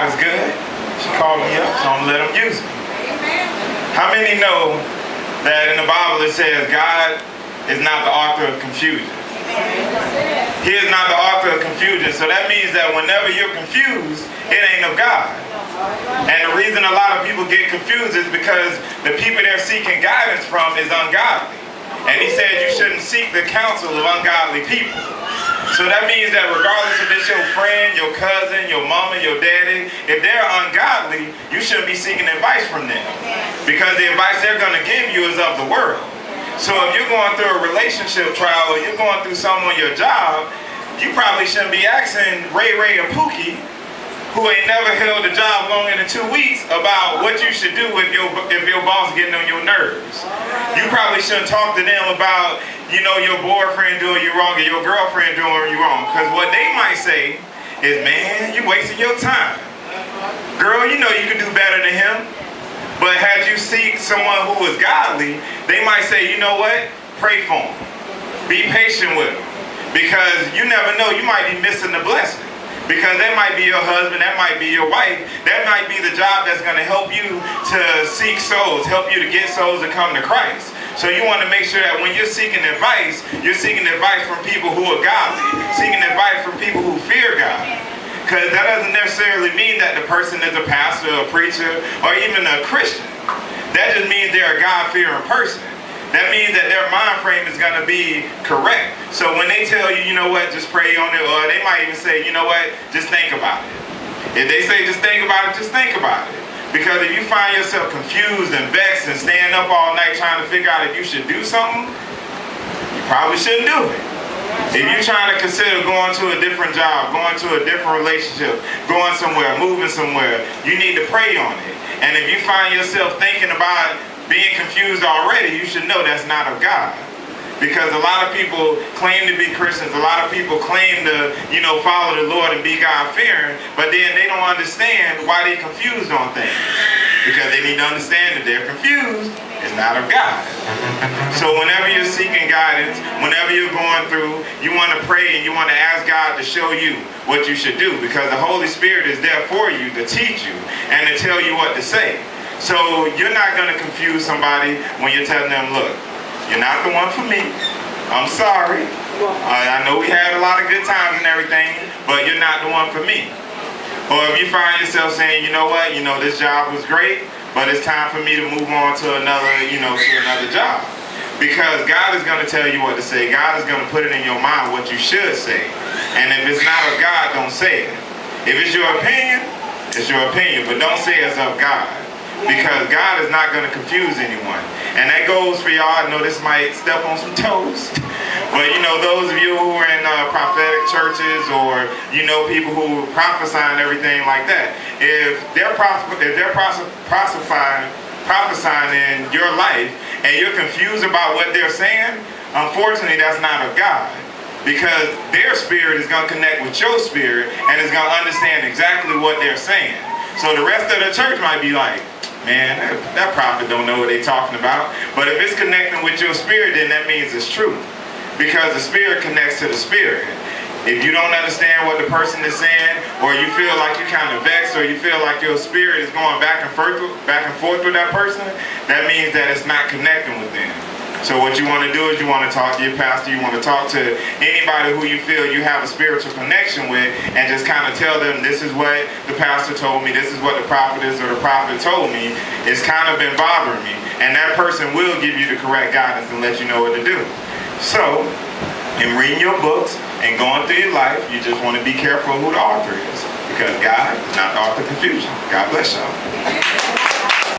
God is good. She called me up, so I'm going to let him use me. How many know that in the Bible it says God is not the author of confusion? He is not the author of confusion. So that means that whenever you're confused, it ain't of God. And the reason a lot of people get confused is because the people they're seeking guidance from is ungodly. And he said you shouldn't seek the counsel of ungodly people. So that means that regardless if it's your friend, your cousin, your mama, your daddy, if they're ungodly, you shouldn't be seeking advice from them. Because the advice they're going to give you is of the world. So if you're going through a relationship trial or you're going through something on your job, you probably shouldn't be asking Ray or Pookie, who ain't never held a job longer than 2 weeks, about what you should do if your boss getting on your nerves. You probably shouldn't talk to them about, you know, your boyfriend doing you wrong or your girlfriend doing you wrong. Because what they might say is, man, you wasting your time. Girl, you know you can do better than him. But had you seek someone who is godly, they might say, you know what? Pray for him. Be patient with him. Because you never know, you might be missing the blessing. Because that might be your husband, that might be your wife, that might be the job that's going to help you to seek souls, help you to get souls to come to Christ. So you want to make sure that when you're seeking advice, you're seeking advice from people who are godly, seeking advice from people who fear God. Because that doesn't necessarily mean that the person is a pastor, a preacher, or even a Christian. That just means they're a God-fearing person. That means that their mind frame is going to be correct. So when they tell you, you know what, just pray on it, or they might even say, you know what, just think about it. If they say just think about it, just think about it. Because if you find yourself confused and vexed and staying up all night trying to figure out if you should do something, you probably shouldn't do it. If you're trying to consider going to a different job, going to a different relationship, going somewhere, moving somewhere, you need to pray on it. And if you find yourself thinking about being confused already, you should know that's not of God. Because a lot of people claim to be Christians, a lot of people claim to, you know, follow the Lord and be God-fearing, but then they don't understand why they're confused on things. Because they need to understand that they're confused, it's not of God. So whenever you're seeking guidance, whenever you're going through, you want to pray and you want to ask God to show you what you should do. Because the Holy Spirit is there for you to teach you and to tell you what to say. So you're not going to confuse somebody when you're telling them, look, you're not the one for me. I'm sorry. I know we had a lot of good times and everything, but you're not the one for me. Or if you find yourself saying, you know what, this job was great, but it's time for me to move on to another job. Because God is going to tell you what to say. God is going to put it in your mind what you should say. And if it's not of God, don't say it. If it's your opinion, it's your opinion, but don't say it's of God. Because God is not going to confuse anyone. And that goes for y'all. I know this might step on some toes. But those of you who are in prophetic churches, or people who prophesy and everything like that, if they're prophesying in your life and you're confused about what they're saying, unfortunately that's not of God. Because their spirit is going to connect with your spirit and is going to understand exactly what they're saying. So the rest of the church might be like, man, that prophet don't know what they're talking about. But if it's connecting with your spirit, then that means it's true. Because the spirit connects to the spirit. If you don't understand what the person is saying, or you feel like you're kind of vexed, or you feel like your spirit is going back and forth with that person, that means that it's not connecting with them. So what you want to do is you want to talk to your pastor, you want to talk to anybody who you feel you have a spiritual connection with, and just kind of tell them, this is what the pastor told me, this is what the prophetess or the prophet told me. It's kind of been bothering me. And that person will give you the correct guidance and let you know what to do. So, in reading your books and going through your life, you just want to be careful who the author is. Because God is not the author of confusion. God bless y'all.